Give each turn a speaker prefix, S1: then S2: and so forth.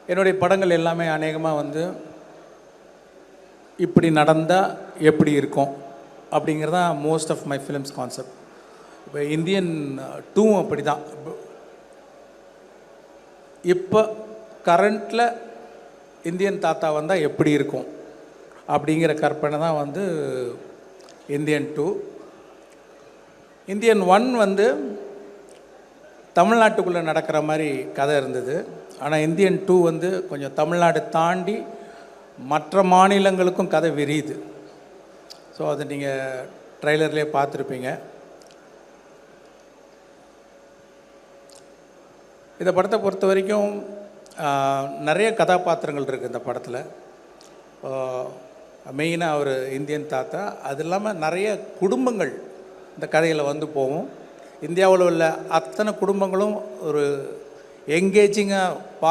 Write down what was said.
S1: என்னுடைய படங்கள் எல்லாமே அநேகமாக வந்து இப்படி நடந்தால் எப்படி இருக்கும் அப்படிங்கிறது தான் most of my films concept. இப்போ இந்தியன் 2 அப்படி தான். இப்போ கரண்ட்டில் இந்தியன் தாத்தா வந்தால் எப்படி இருக்கும் அப்படிங்கிற கற்பனை தான் வந்து இந்தியன் 2. இந்தியன் 1 வந்து தமிழ்நாட்டுக்குள்ளே நடக்கிற மாதிரி கதை இருந்தது. ஆனால் இந்தியன் 2 வந்து கொஞ்சம் தமிழ்நாடு தாண்டி மற்ற மாநிலங்களுக்கும் கதை விரியுது. ஸோ அதை நீங்கள் ட்ரைலர்லேயே பார்த்துருப்பீங்க. இந்த படத்தை பொறுத்த வரைக்கும் நிறைய கதாபாத்திரங்கள் இருக்குது இந்த படத்தில். மெயினாக ஒரு இந்தியன் தாத்தா, அது இல்லாமல் நிறைய குடும்பங்கள் இந்த கதையில் வந்து போகும். இந்தியாவில் உள்ள அத்தனை குடும்பங்களும் ஒரு எங்கேஜிங்காக